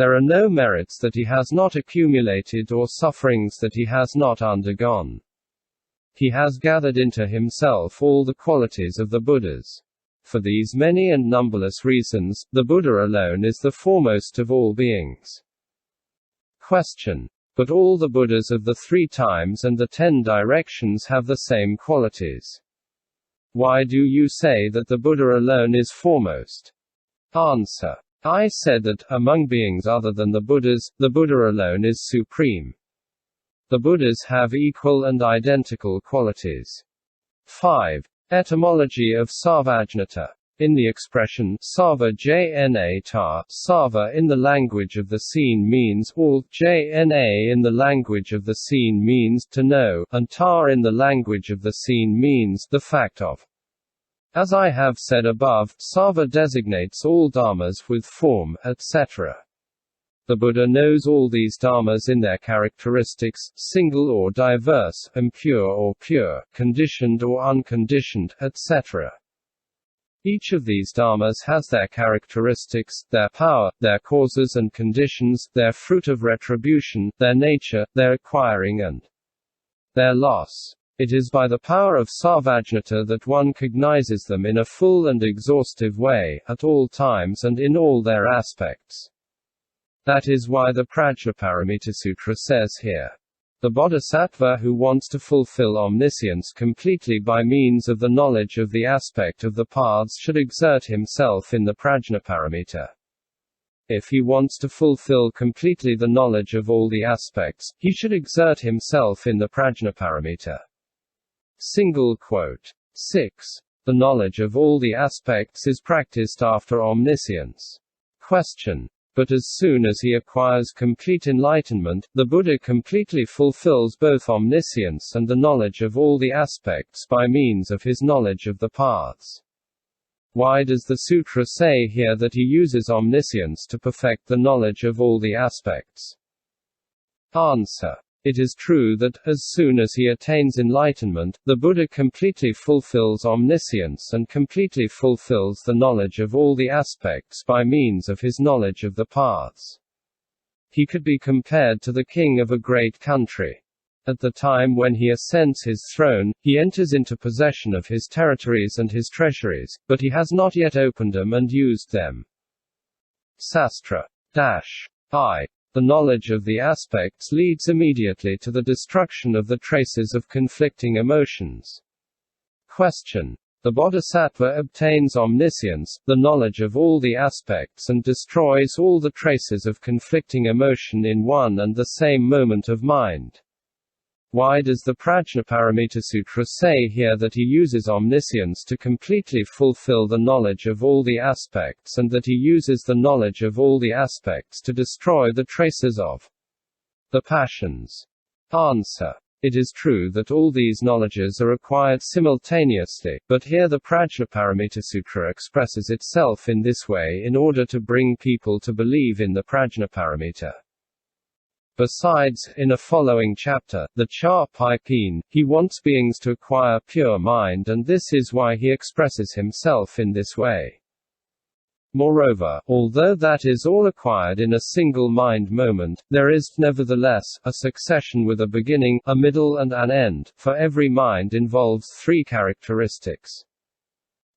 There are no merits that he has not accumulated or sufferings that he has not undergone. He has gathered into himself all the qualities of the Buddhas. For these many and numberless reasons, the Buddha alone is the foremost of all beings. Question. But all the Buddhas of the 3 times and the 10 directions have the same qualities. Why do you say that the Buddha alone is foremost? Answer. I said that, among beings other than the Buddha alone is supreme. The Buddhas have equal and identical qualities. 5. Etymology of Sarvajñata. In the expression sarva-jna-ta, sarva in the language of the scene means all, jna in the language of the scene means to know, and ta in the language of the scene means the fact of. As I have said above, sarva designates all dharmas with form, etc. The Buddha knows all these dharmas in their characteristics, single or diverse, impure or pure, conditioned or unconditioned, etc. Each of these dharmas has their characteristics, their power, their causes and conditions, their fruit of retribution, their nature, their acquiring and their loss. It is by the power of Sarvajñata that one cognizes them in a full and exhaustive way, at all times and in all their aspects. That is why the Prajnaparamita Sutra says here, the bodhisattva who wants to fulfill omniscience completely by means of the knowledge of the aspect of the paths should exert himself in the Prajnaparamita. If he wants to fulfill completely the knowledge of all the aspects, he should exert himself in the Prajnaparamita. Single quote. 6. The knowledge of all the aspects is practiced after omniscience. Question. But as soon as he acquires complete enlightenment, the Buddha completely fulfills both omniscience and the knowledge of all the aspects by means of his knowledge of the paths. Why does the sutra say here that he uses omniscience to perfect the knowledge of all the aspects? Answer. It is true that, as soon as he attains enlightenment, the Buddha completely fulfills omniscience and completely fulfills the knowledge of all the aspects by means of his knowledge of the paths. He could be compared to the king of a great country. At the time when he ascends his throne, he enters into possession of his territories and his treasuries, but he has not yet opened them and used them. Sastra. I. The knowledge of the aspects leads immediately to the destruction of the traces of conflicting emotions. Question. The bodhisattva obtains omniscience, the knowledge of all the aspects, and destroys all the traces of conflicting emotion in one and the same moment of mind. Why does the Prajnaparamita Sutra say here that he uses omniscience to completely fulfill the knowledge of all the aspects and that he uses the knowledge of all the aspects to destroy the traces of the passions? Answer. It is true that all these knowledges are acquired simultaneously, but here the Prajnaparamita Sutra expresses itself in this way in order to bring people to believe in the Prajnaparamita. Besides, in a following chapter, the Cha Pai Pin, he wants beings to acquire pure mind, and this is why he expresses himself in this way. Moreover, although that is all acquired in a single mind moment, there is, nevertheless, a succession with a beginning, a middle and an end, for every mind involves 3 characteristics.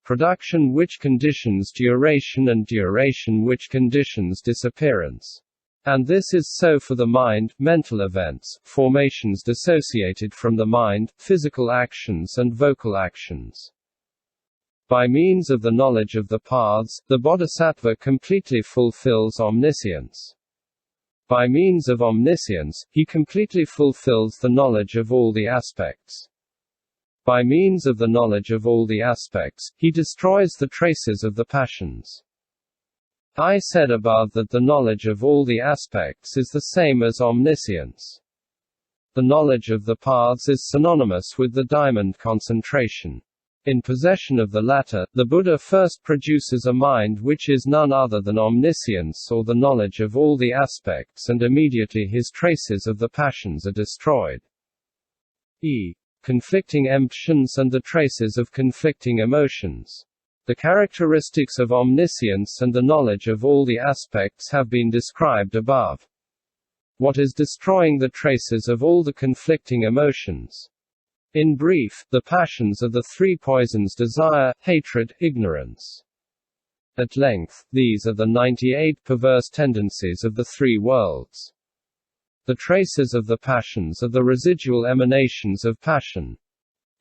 Production which conditions duration and duration which conditions disappearance. And this is so for the mind, mental events, formations dissociated from the mind, physical actions and vocal actions. By means of the knowledge of the paths, the bodhisattva completely fulfills omniscience. By means of omniscience, he completely fulfills the knowledge of all the aspects. By means of the knowledge of all the aspects, he destroys the traces of the passions. I said above that the knowledge of all the aspects is the same as omniscience. The knowledge of the paths is synonymous with the diamond concentration. In possession of the latter, the Buddha first produces a mind which is none other than omniscience or the knowledge of all the aspects, and immediately his traces of the passions are destroyed. Conflicting emptions and the traces of conflicting emotions. The characteristics of omniscience and the knowledge of all the aspects have been described above. What is destroying the traces of all the conflicting emotions? In brief, the passions are the three poisons: desire, hatred, ignorance. At length, these are the 98 perverse tendencies of the three worlds. The traces of the passions are the residual emanations of passion.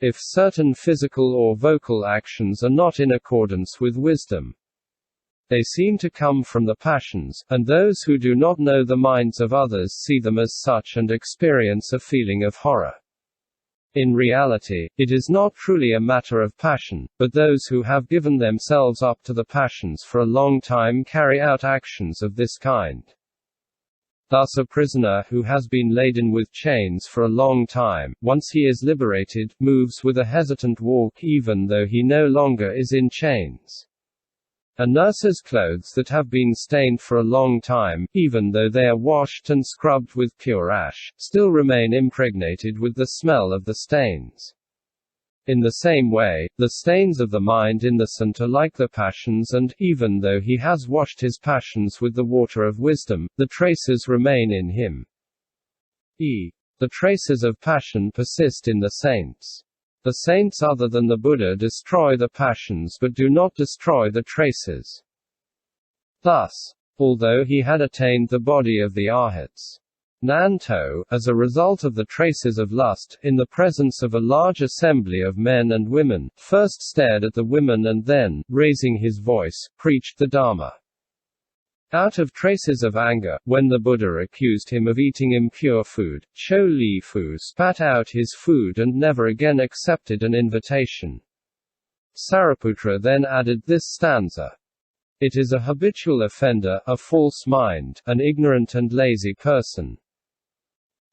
If certain physical or vocal actions are not in accordance with wisdom, they seem to come from the passions, and those who do not know the minds of others see them as such and experience a feeling of horror. In reality, it is not truly a matter of passion, but those who have given themselves up to the passions for a long time carry out actions of this kind. Thus a prisoner who has been laden with chains for a long time, once he is liberated, moves with a hesitant walk even though he no longer is in chains. A nurse's clothes that have been stained for a long time, even though they are washed and scrubbed with pure ash, still remain impregnated with the smell of the stains. In the same way, the stains of the mind innocent are like the passions, and, even though he has washed his passions with the water of wisdom, the traces remain in him. The traces of passion persist in the saints. The saints other than the Buddha destroy the passions but do not destroy the traces. Thus, although he had attained the body of the Arhats, Nanto, as a result of the traces of lust, in the presence of a large assembly of men and women, first stared at the women and then, raising his voice, preached the Dharma. Out of traces of anger, when the Buddha accused him of eating impure food, Cho Li Fu spat out his food and never again accepted an invitation. Sariputra then added this stanza. It is a habitual offender, a false mind, an ignorant and lazy person.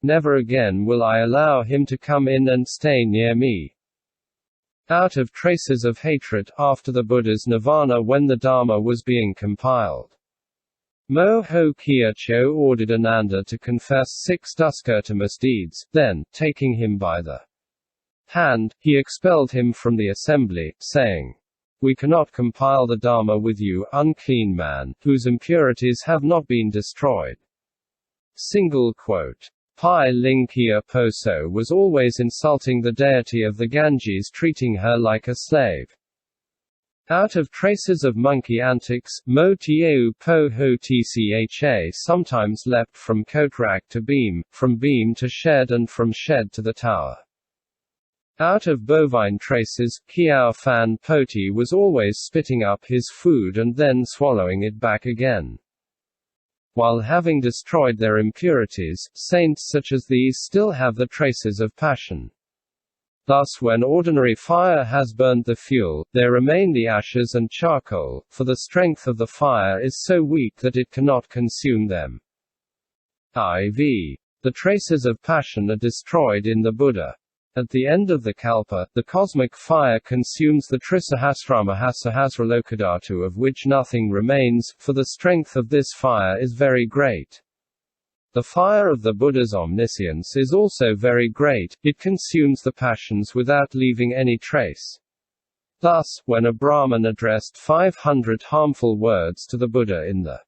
Never again will I allow him to come in and stay near me. Out of traces of hatred, after the Buddha's nirvana when the Dharma was being compiled, Mo Ho Kia Cho ordered Ananda to confess 6 duskirtimus deeds, then, taking him by the hand, he expelled him from the assembly, saying, "We cannot compile the Dharma with you, unclean man, whose impurities have not been destroyed." Single quote. Pai Ling Kia Poso was always insulting the deity of the Ganges, treating her like a slave. Out of traces of monkey antics, Mo Tieu Po Ho Tcha sometimes leapt from coat-rack to beam, from beam to shed and from shed to the tower. Out of bovine traces, Kiao Fan Poti was always spitting up his food and then swallowing it back again. While having destroyed their impurities, saints such as these still have the traces of passion. Thus when ordinary fire has burned the fuel, there remain the ashes and charcoal, for the strength of the fire is so weak that it cannot consume them. IV. The traces of passion are destroyed in the Buddha. At the end of the kalpa, the cosmic fire consumes the Trisahasramahasahasralokadhatu, of which nothing remains, for the strength of this fire is very great. The fire of the Buddha's omniscience is also very great, it consumes the passions without leaving any trace. Thus, when a Brahmin addressed 500 harmful words to the Buddha in the